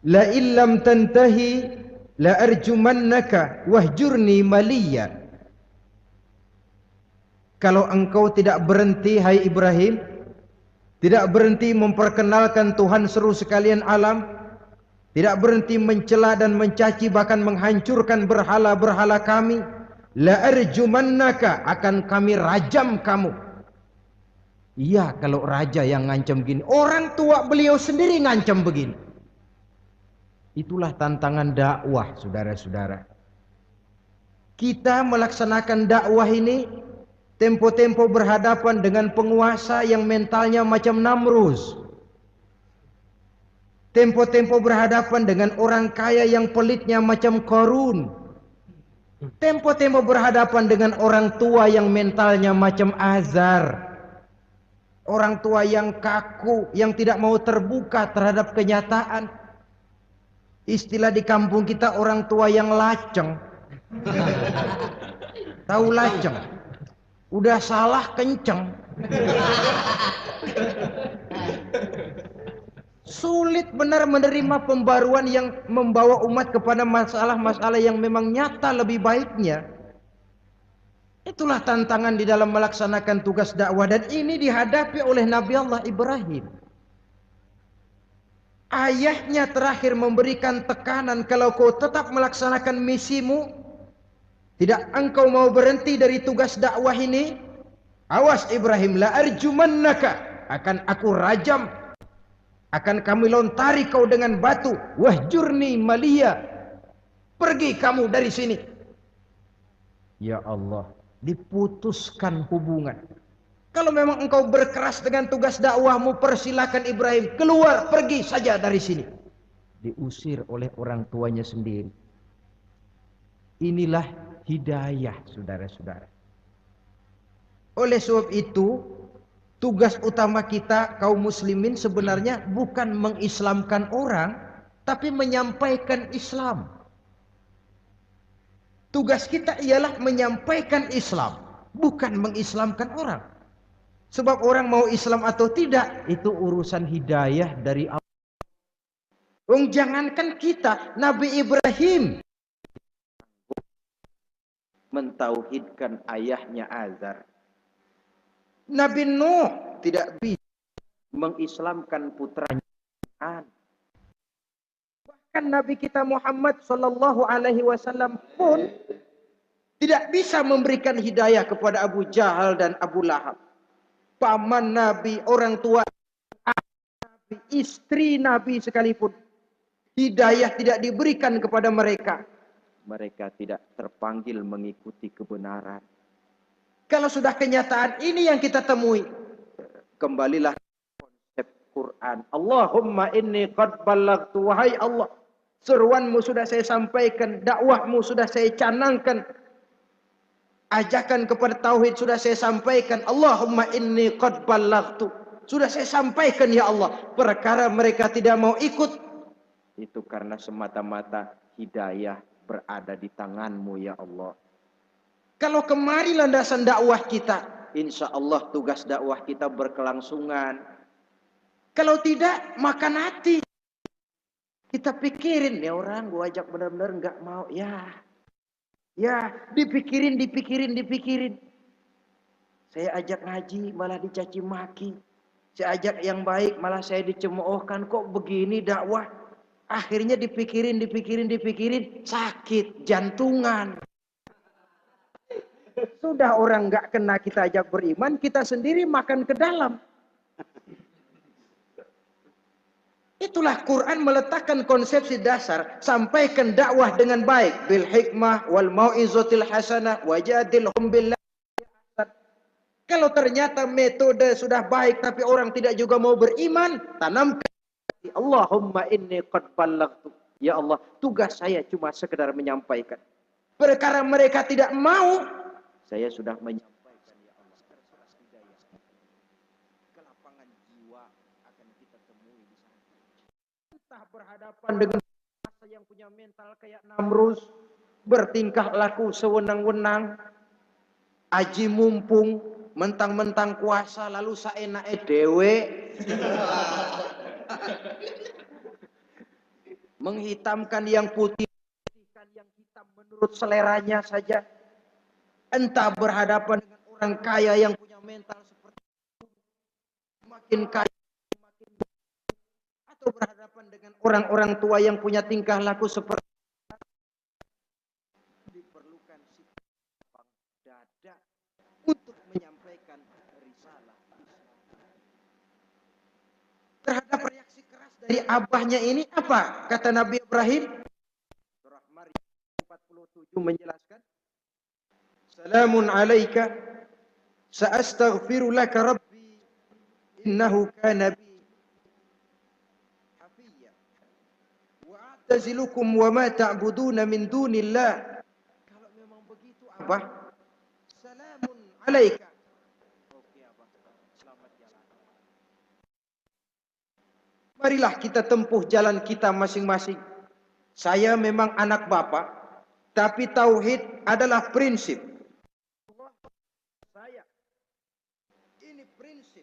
La illam tantahi la arjumannaka wahjurni maliya. Kalau engkau tidak berhenti, hai Ibrahim, tidak berhenti memperkenalkan Tuhan seru sekalian alam, tidak berhenti mencela dan mencaci bahkan menghancurkan berhala-berhala kami, la arjumannaka, akan kami rajam kamu. Iya, kalau raja yang ngancam begini, orang tua beliau sendiri ngancam begini. Itulah tantangan dakwah, saudara-saudara. Kita melaksanakan dakwah ini tempo-tempo berhadapan dengan penguasa yang mentalnya macam Namrus. Tempo-tempo berhadapan dengan orang kaya yang pelitnya macam Qarun. Tempo-tempo berhadapan dengan orang tua yang mentalnya macam Azar. Orang tua yang kaku, yang tidak mau terbuka terhadap kenyataan. Istilah di kampung kita, orang tua yang laceng. Tahu laceng? Udah salah kenceng. Sulit benar menerima pembaruan yang membawa umat kepada masalah-masalah yang memang nyata lebih baiknya. Itulah tantangan di dalam melaksanakan tugas dakwah, dan ini dihadapi oleh Nabi Allah Ibrahim. Ayahnya terakhir memberikan tekanan, kalau kau tetap melaksanakan misimu, tidak engkau mau berhenti dari tugas dakwah ini, awas Ibrahim, la arjumannaka, akan aku rajam, akan kami lontari kau dengan batu, wahjurni maliya, pergi kamu dari sini. Ya Allah, diputuskan hubungan. Kalau memang engkau berkeras dengan tugas dakwahmu, persilakan Ibrahim, keluar, pergi saja dari sini. Diusir oleh orang tuanya sendiri. Inilah hidayah, saudara-saudara. Oleh sebab itu, tugas utama kita kaum muslimin sebenarnya bukan mengislamkan orang, tapi menyampaikan Islam. Tugas kita ialah menyampaikan Islam, bukan mengislamkan orang. Sebab orang mau Islam atau tidak, itu urusan hidayah dari Allah. Jangankan kita, Nabi Ibrahim mentauhidkan ayahnya Azar. Nabi Nuh tidak bisa mengislamkan putranya. Bahkan Nabi kita Muhammad sallallahu alaihi wasallam pun tidak bisa memberikan hidayah kepada Abu Jahal dan Abu Lahab. Paman Nabi, orang tua Nabi, istri Nabi sekalipun, hidayah tidak diberikan kepada mereka. Mereka tidak terpanggil mengikuti kebenaran. Kalau sudah kenyataan ini yang kita temui, kembalilah konsep Quran. Allahumma inni qad ballaghtu, wahai Allah, seruanmu sudah saya sampaikan, dakwahmu sudah saya canangkan, ajakan kepada tauhid sudah saya sampaikan. Allahumma inni qad ballaghtu, sudah saya sampaikan ya Allah. Perkara mereka tidak mau ikut, itu karena semata-mata hidayah berada di tanganmu ya Allah. Kalau kemari landasan dakwah kita, insya Allah tugas dakwah kita berkelangsungan. Kalau tidak, makan hati. Kita pikirin, ya orang gua ajak benar-benar nggak mau. Ya, dipikirin. Saya ajak ngaji, malah dicaci maki. Saya ajak yang baik, malah saya dicemoohkan. Kok begini dakwah? Akhirnya dipikirin, sakit, jantungan. Sudah orang nggak kena kita ajak beriman, kita sendiri makan ke dalam. Itulah Quran meletakkan konsepsi dasar, sampaikan dakwah dengan baik, bil hikmah wal mau'izatil hasanah wajadilhum billah. Kalau ternyata metode sudah baik tapi orang tidak juga mau beriman, tanamkan Allahumma inni qad ballaghtu. Ya Allah, tugas saya cuma sekedar menyampaikan. Perkara mereka tidak mau, saya sudah menyampaikan ya Allah. Kelapangan jiwa akan kita temui di sana. Entah berhadapan dengan masa yang punya mental kayak Namrus, bertingkah laku sewenang-wenang, aji mumpung, mentang-mentang kuasa lalu saenake dhewe. Menghitamkan yang putih, yang hitam menurut seleranya saja. Entah berhadapan dengan orang kaya yang punya mental seperti itu, makin kaya, makin atau berhadapan dengan orang-orang tua yang punya tingkah laku seperti diperlukan sikap dada untuk menyampaikan risalah Islam. Terhadap reaksi keras dari abahnya ini apa? Kata Nabi Ibrahim, surah Maryam 47 menjelaskan, Salamun alaika sa'astaghfiru laka rabbi innahu kana bi hafiyya wa a'tazilukum wa ma ta'buduna min dunillah. Kalau memang begitu Abah, salamun alaika. Oke Abah, selamat jalan. Marilah kita tempuh jalan kita masing-masing. Saya memang anak bapak, tapi tauhid adalah prinsip. Saya ini prinsip.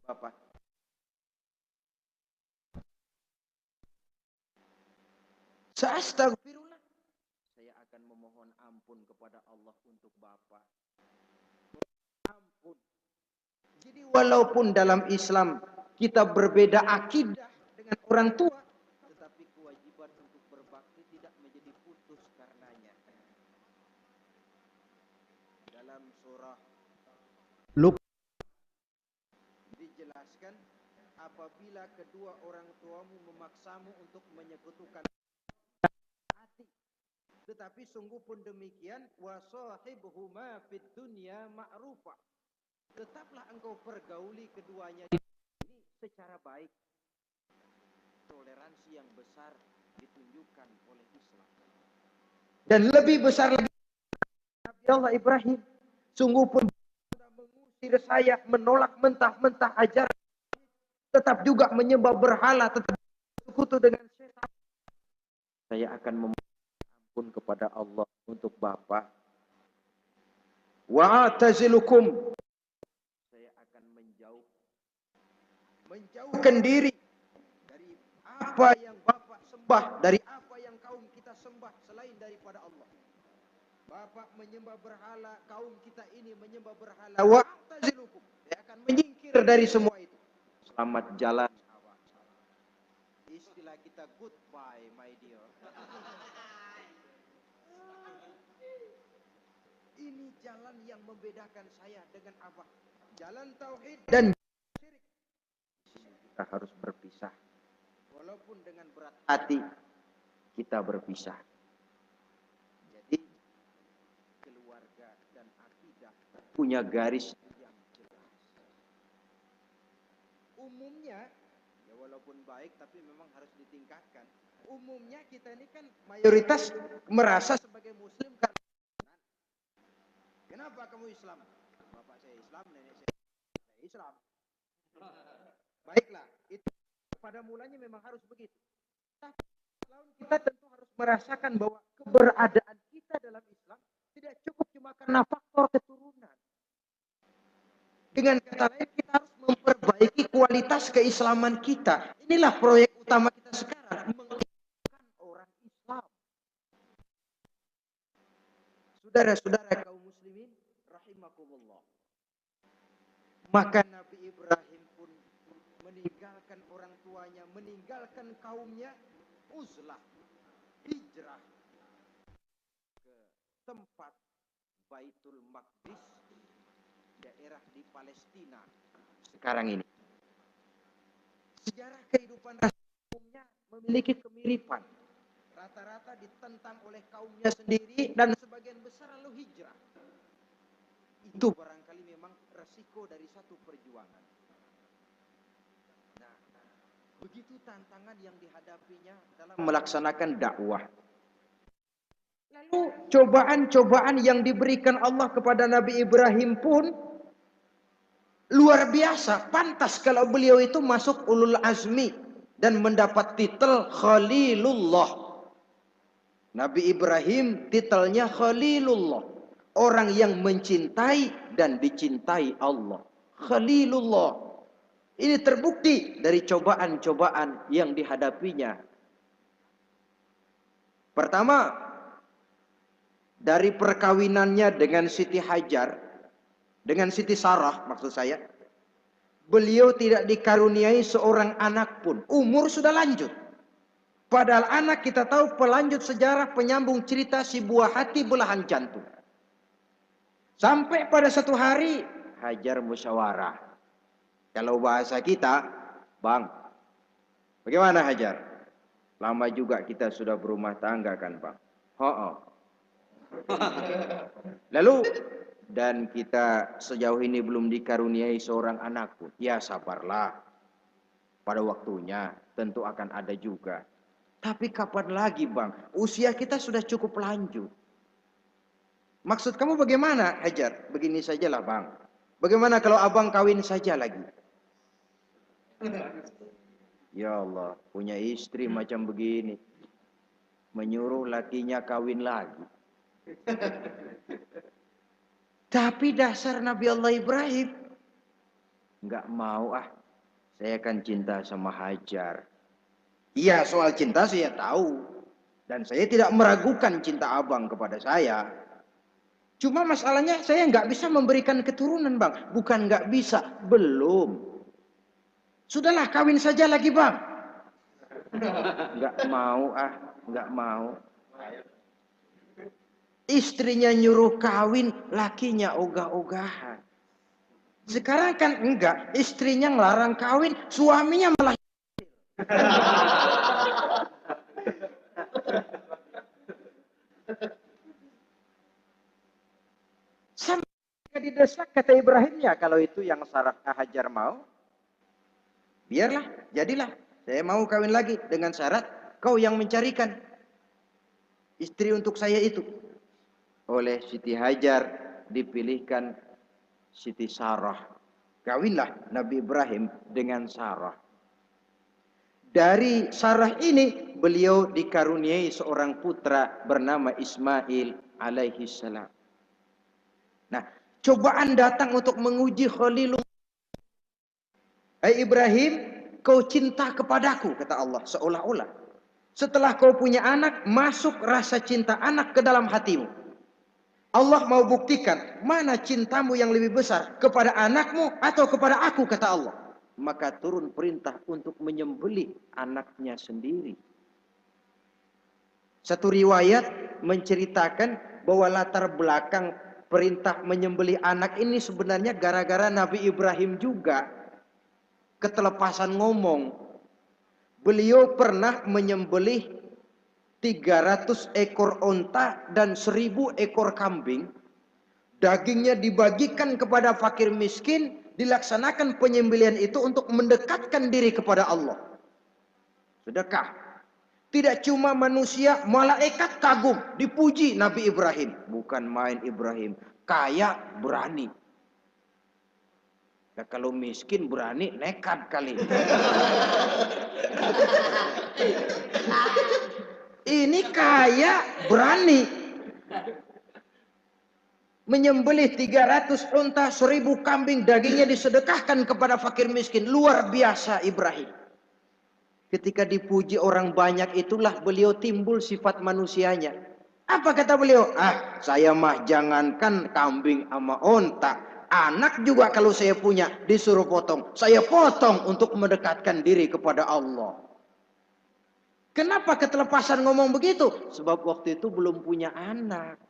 Bapak. Astagfirullah. Saya akan memohon ampun kepada Allah untuk Bapak. Ampun. Jadi walaupun dalam Islam kita berbeda akidah dengan orang tua, tetapi kewajiban untuk berbakti tidak menjadi putus karenanya. Dalam surah Luqman dijelaskan, apabila kedua orang tuamu memaksamu untuk menyekutukan hati, tetapi sungguh pun demikian, wasahibhuma fid dunya ma'rufa, tetaplah engkau pergauli keduanya ini secara baik. Toleransi yang besar ditunjukkan oleh Islam. Dan lebih besar lagi Nabi Allah Ibrahim, sungguh pun sudah mengusir saya, menolak mentah-mentah ajaran, tetap juga menyembah berhala, tetap bersekutu dengan setan. Saya akan memohon ampun kepada Allah untuk Bapak. Wa atazilukum, saya akan menjauhkan diri dari apa yang Bapak sembah, dari apa yang kaum kita sembah selain daripada Allah. Bapak menyembah berhala, kaum kita ini menyembah berhala. Wa atazilukum, saya akan menyingkir dari semua itu. Selamat jalan. Istilah kita goodbye my dear. jalan yang membedakan saya dengan abang. Jalan tauhid dan syirik. Kita harus berpisah. Walaupun dengan berat hati kita berpisah. Jadi keluarga dan akidah punya garis yang jelas. Umumnya, ya walaupun baik tapi memang harus ditingkatkan. Umumnya kita ini kan mayoritas merasa sebagai muslim karena kenapa kamu Islam? Bapak saya Islam, nenek saya Islam. Baiklah, itu pada mulanya memang harus begitu. Tapi kita tentu harus merasakan bahwa keberadaan kita dalam Islam tidak cukup cuma karena faktor keturunan. Dengan kata lain, kita harus memperbaiki kualitas keislaman kita. Inilah proyek utama kita sekarang, mengislamkan orang Islam. Saudara-saudara kaum muslimin, rahimakumullah. Maka Nabi Ibrahim pun meninggalkan orang tuanya, meninggalkan kaumnya, uzlah, hijrah ke tempat Baitul Maqdis, daerah di Palestina sekarang ini. Sejarah kehidupan kaumnya memiliki kemiripan. Rata-rata ditentang oleh kaumnya sendiri dan sebagian besar lalu hijrah. Itu barangkali memang resiko dari satu perjuangan. Nah, begitu tantangan yang dihadapinya dalam melaksanakan dakwah. Lalu cobaan-cobaan yang diberikan Allah kepada Nabi Ibrahim pun luar biasa. Pantas kalau beliau itu masuk ulul azmi dan mendapat titel Khalilullah. Nabi Ibrahim titelnya Khalilullah. Orang yang mencintai dan dicintai Allah. Khalilullah. Ini terbukti dari cobaan-cobaan yang dihadapinya. Pertama, dari perkawinannya dengan Siti Hajar, dengan Siti Sarah maksud saya, beliau tidak dikaruniai seorang anak pun. Umur sudah lanjut. Padahal anak kita tahu pelanjut sejarah, penyambung cerita si buah hati belahan jantung. Sampai pada satu hari Hajar musyawarah. Kalau bahasa kita, Bang, bagaimana Hajar? Lama juga kita sudah berumah tangga kan Bang? Lalu, dan kita sejauh ini belum dikaruniai seorang anak pun. Ya sabarlah. Pada waktunya tentu akan ada juga. Tapi kapan lagi Bang? Usia kita sudah cukup lanjut. Maksud kamu bagaimana Hajar? Begini sajalah Bang. Bagaimana kalau abang kawin saja lagi? Ya Allah, punya istri macam begini. Menyuruh lakinya kawin lagi. Tapi dasar Nabi Allah Ibrahim. Enggak mau saya kan cinta sama Hajar. Iya, soal cinta saya tahu. Dan saya tidak meragukan cinta abang kepada saya. Cuma masalahnya saya nggak bisa memberikan keturunan Bang. Bukan nggak bisa, belum. Sudahlah kawin saja lagi Bang. Nggak mau nggak mau. Istrinya nyuruh kawin, lakinya ogah-ogahan. Sekarang kan enggak, istrinya ngelarang kawin, suaminya malah sampai didesak kata Ibrahimnya, kalau itu yang Sarah Hajar mau, biarlah, jadilah. Saya mau kawin lagi dengan syarat kau yang mencarikan istri untuk saya itu. Oleh Siti Hajar dipilihkan Siti Sarah. Kawinlah Nabi Ibrahim dengan Sarah. Dari Sarah ini beliau dikaruniai seorang putra bernama Ismail alaihi salam. Nah, cobaan datang untuk menguji Khalilullah. Hai Ibrahim, kau cinta kepadaku, kata Allah, seolah-olah. Setelah kau punya anak, masuk rasa cinta anak ke dalam hatimu. Allah mau buktikan mana cintamu yang lebih besar, kepada anakmu atau kepada aku, kata Allah. Maka turun perintah untuk menyembelih anaknya sendiri. Satu riwayat menceritakan bahwa latar belakang perintah menyembelih anak ini sebenarnya gara-gara Nabi Ibrahim juga ketelepasan ngomong. Beliau pernah menyembelih 300 ekor onta dan 1000 ekor kambing. Dagingnya dibagikan kepada fakir miskin. Dilaksanakan penyembelihan itu untuk mendekatkan diri kepada Allah. Sedekah. Tidak cuma manusia, malaikat kagum, dipuji Nabi Ibrahim. Bukan main Ibrahim, kaya berani. Nah, kalau miskin berani, nekat kali. Ini kaya berani. Menyembelih 300 unta, 1000 kambing, dagingnya disedekahkan kepada fakir miskin. Luar biasa Ibrahim. Ketika dipuji orang banyak itulah beliau timbul sifat manusianya. Apa kata beliau? Saya mah jangankan kambing sama onta, anak juga kalau saya punya disuruh potong, saya potong untuk mendekatkan diri kepada Allah. Kenapa ketelepasan ngomong begitu? Sebab waktu itu belum punya anak.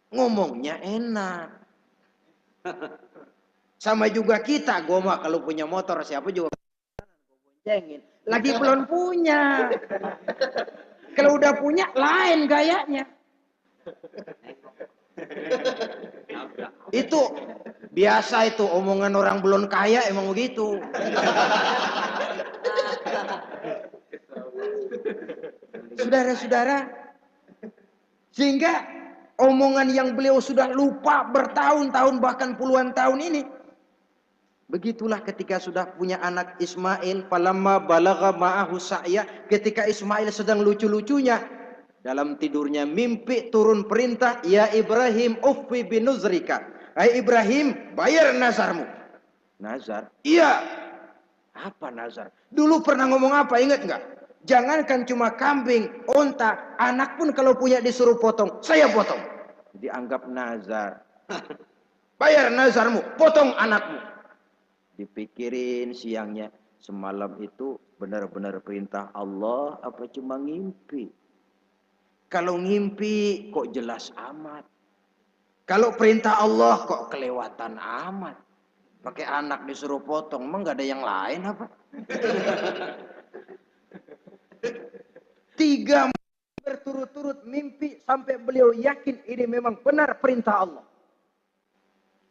Ngomongnya enak. Sama juga kita, gue mah kalau punya motor siapa juga boncengin. Lagi belum punya. Kalau udah punya lain gayanya. Itu biasa itu omongan orang belum kaya emang begitu. Saudara-saudara, sehingga omongan yang beliau sudah lupa bertahun-tahun bahkan puluhan tahun ini. Begitulah ketika sudah punya anak Ismail, falamma balagha ma'ahu sa'ya, ketika Ismail sedang lucu-lucunya dalam tidurnya mimpi turun perintah, ya Ibrahim uffi binuzrika. Hai Ibrahim, bayar nazarmu. Nazar? Iya. Apa nazar? Dulu pernah ngomong apa, ingat enggak? Jangankan cuma kambing, onta, anak pun kalau punya disuruh potong, saya potong. Dianggap nazar. Bayar nazarmu, potong anakmu. Dipikirin siangnya, semalam itu benar-benar perintah Allah apa cuma ngimpi? Kalau ngimpi kok jelas amat. Kalau perintah Allah kok kelewatan amat. Pakai anak disuruh potong, emang gak ada yang lain apa? 3 berturut-turut mimpi sampai beliau yakin ini memang benar perintah Allah.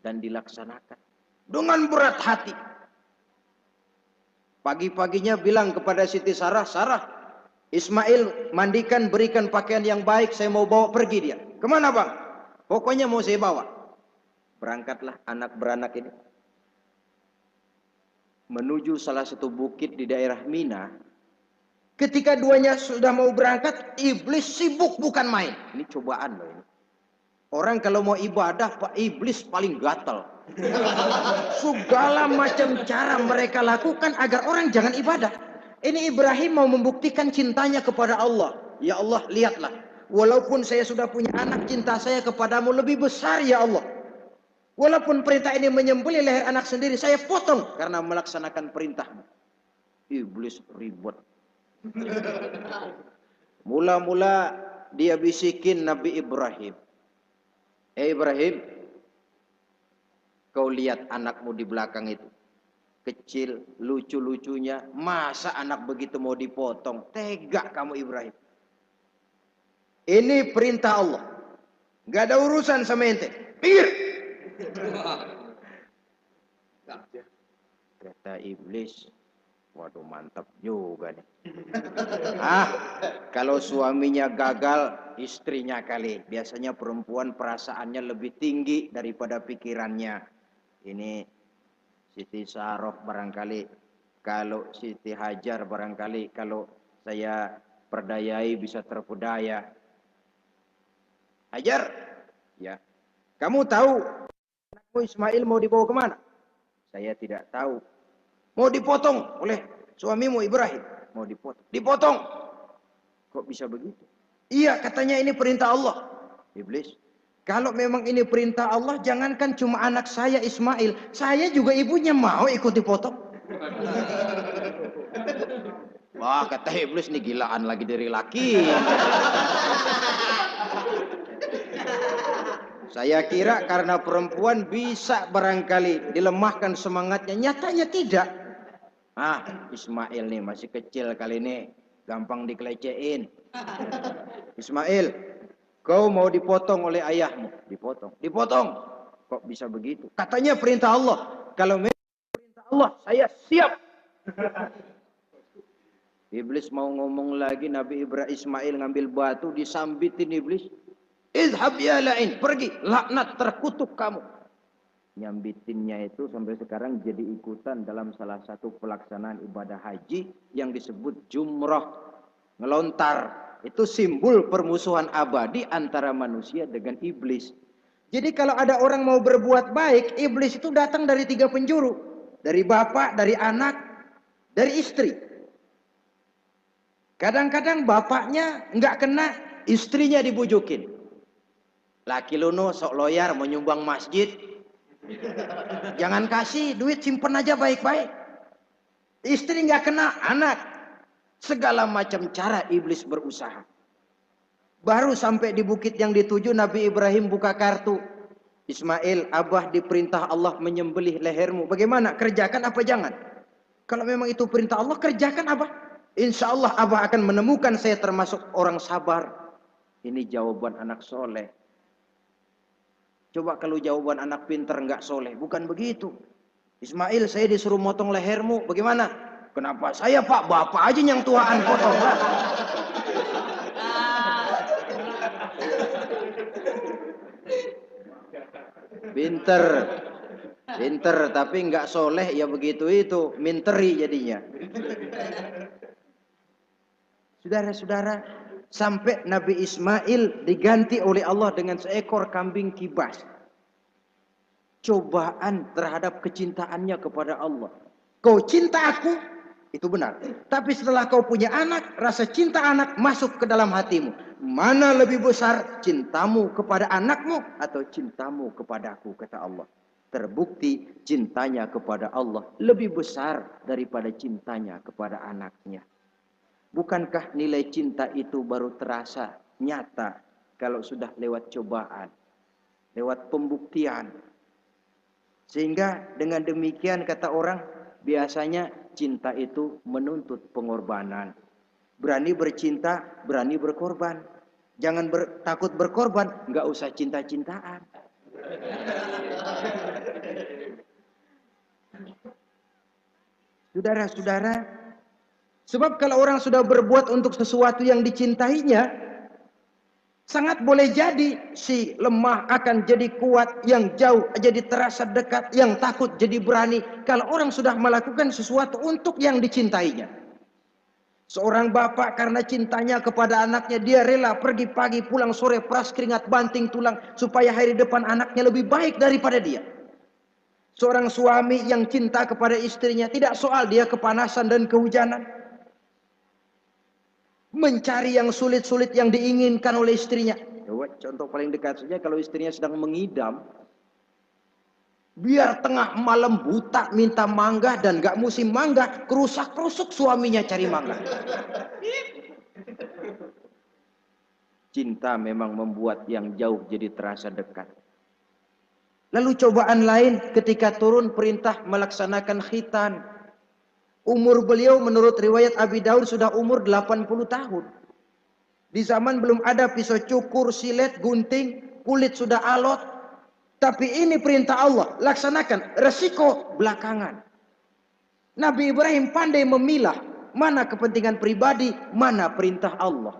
Dan dilaksanakan. Dengan berat hati. Pagi-paginya bilang kepada Siti Sarah, Sarah, Ismail mandikan, berikan pakaian yang baik, saya mau bawa pergi dia. Kemana bang? Pokoknya mau saya bawa. Berangkatlah anak beranak ini. Menuju salah satu bukit di daerah Mina. Ketika duanya sudah mau berangkat, iblis sibuk bukan main. Ini cobaan loh ini. Orang kalau mau ibadah, Pak, iblis paling gatal. Segala macam cara mereka lakukan agar orang jangan ibadah. Ini Ibrahim mau membuktikan cintanya kepada Allah. Ya Allah, lihatlah. Walaupun saya sudah punya anak, cinta saya kepadamu lebih besar ya Allah. Walaupun perintah ini menyembelih leher anak sendiri, saya potong karena melaksanakan perintahmu. Iblis ribut. Mula-mula dia bisikin Nabi Ibrahim. Ibrahim, kau lihat anakmu di belakang itu. Kecil, lucu-lucunya. Masa anak begitu mau dipotong? Tega kamu Ibrahim. Ini perintah Allah. Gak ada urusan sama ente. Pinggir. Kata iblis. Waduh mantap juga nih. Kalau suaminya gagal, istrinya kali. Biasanya perempuan perasaannya lebih tinggi daripada pikirannya. Ini Siti Saroh barangkali. Kalau Siti Hajar barangkali. Kalau saya perdayai bisa terpedaya. Hajar, ya. Kamu tahu anakmu Ismail mau dibawa kemana? Saya tidak tahu. Mau dipotong oleh suamimu Ibrahim. Mau dipotong. Dipotong. Kok bisa begitu? Iya, katanya ini perintah Allah. Iblis. Kalau memang ini perintah Allah, jangankan cuma anak saya Ismail. Saya juga ibunya mau ikut dipotong. Wah, kata iblis nih gilaan lagi dari laki. Saya kira karena perempuan bisa barangkali dilemahkan semangatnya, nyatanya tidak. Ismail nih masih kecil kali ini, gampang dikelecehin. Ismail, kau mau dipotong oleh ayahmu, dipotong. Kok bisa begitu? Katanya perintah Allah. Kalau memang perintah Allah, saya siap. Iblis mau ngomong lagi, Nabi Ismail ngambil batu disambitin iblis. Izhab ya la'in, pergi, laknat, terkutuk kamu. Nyambitinnya itu sampai sekarang jadi ikutan dalam salah satu pelaksanaan ibadah haji yang disebut jumrah, ngelontar. Itu simbol permusuhan abadi antara manusia dengan iblis. Jadi kalau ada orang mau berbuat baik, iblis itu datang dari 3 penjuru. Dari bapak, dari anak, dari istri. Kadang-kadang bapaknya nggak kena, istrinya dibujukin. Laki luno sok loyar mau nyumbang masjid. Jangan kasih duit, simpen aja baik-baik. Istri nggak kena, anak. Segala macam cara iblis berusaha. Baru sampai di bukit yang dituju, Nabi Ibrahim buka kartu. Ismail, Abah diperintah Allah menyembelih lehermu. Bagaimana? Kerjakan apa jangan? Kalau memang itu perintah Allah, kerjakan Abah. Insya Allah Abah akan menemukan saya termasuk orang sabar. Ini jawaban anak soleh. Coba kalau jawaban anak pinter nggak soleh, bukan begitu. Ismail, saya disuruh motong lehermu, bagaimana? Kenapa saya Pak? Bapak aja yang tuaan potong. Pinter, tapi nggak soleh, ya begitu itu, minteri jadinya. Saudara-saudara, sampai Nabi Ismail diganti oleh Allah dengan seekor kambing kibas. Cobaan terhadap kecintaannya kepada Allah. Kau cinta aku, itu benar. Tapi setelah kau punya anak, rasa cinta anak masuk ke dalam hatimu. Mana lebih besar, cintamu kepada anakmu atau cintamu kepadaku, kata Allah. Terbukti cintanya kepada Allah lebih besar daripada cintanya kepada anaknya. Bukankah nilai cinta itu baru terasa nyata kalau sudah lewat cobaan, lewat pembuktian. Sehingga dengan demikian kata orang, biasanya cinta itu menuntut pengorbanan. Berani bercinta, berani berkorban. Jangan takut berkorban, nggak usah cinta-cintaan. Saudara-saudara, sebab kalau orang sudah berbuat untuk sesuatu yang dicintainya, sangat boleh jadi si lemah akan jadi kuat, yang jauh jadi terasa dekat, yang takut jadi berani. Kalau orang sudah melakukan sesuatu untuk yang dicintainya. Seorang bapak karena cintanya kepada anaknya, dia rela pergi pagi pulang sore, peras keringat banting tulang supaya hari depan anaknya lebih baik daripada dia. Seorang suami yang cinta kepada istrinya, tidak soal dia kepanasan dan kehujanan, mencari yang sulit-sulit yang diinginkan oleh istrinya. Contoh paling dekat saja, kalau istrinya sedang mengidam, biar tengah malam buta minta mangga dan gak musim mangga, kerusak-kerusuk suaminya cari mangga. Cinta memang membuat yang jauh jadi terasa dekat. Lalu cobaan lain ketika turun perintah melaksanakan khitan. Umur beliau menurut riwayat Abi Daud sudah umur 80 tahun. Di zaman belum ada pisau cukur, silet, gunting, kulit sudah alot. Tapi ini perintah Allah, laksanakan, resiko belakangan. Nabi Ibrahim pandai memilah mana kepentingan pribadi, mana perintah Allah.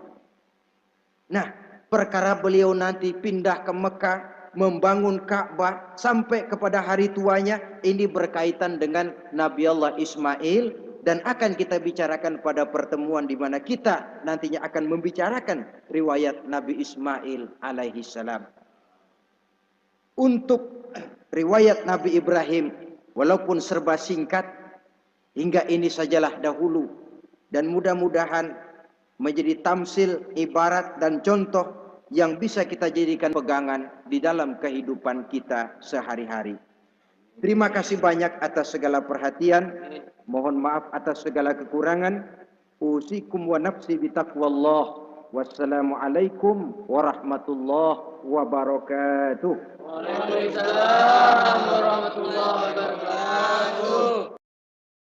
Nah, perkara beliau nanti pindah ke Mekah, membangun Ka'bah sampai kepada hari tuanya, ini berkaitan dengan Nabi Allah Ismail, dan akan kita bicarakan pada pertemuan di mana kita nantinya akan membicarakan riwayat Nabi Ismail alaihi salam. Untuk riwayat Nabi Ibrahim, walaupun serba singkat, hingga ini sajalah dahulu, dan mudah-mudahan menjadi tamsil, ibarat dan contoh yang bisa kita jadikan pegangan di dalam kehidupan kita sehari-hari. Terima kasih banyak atas segala perhatian. Mohon maaf atas segala kekurangan. Usikum wa nafsi bitaqwallah. Wassalamualaikum warahmatullahi wabarakatuh. Waalaikumsalam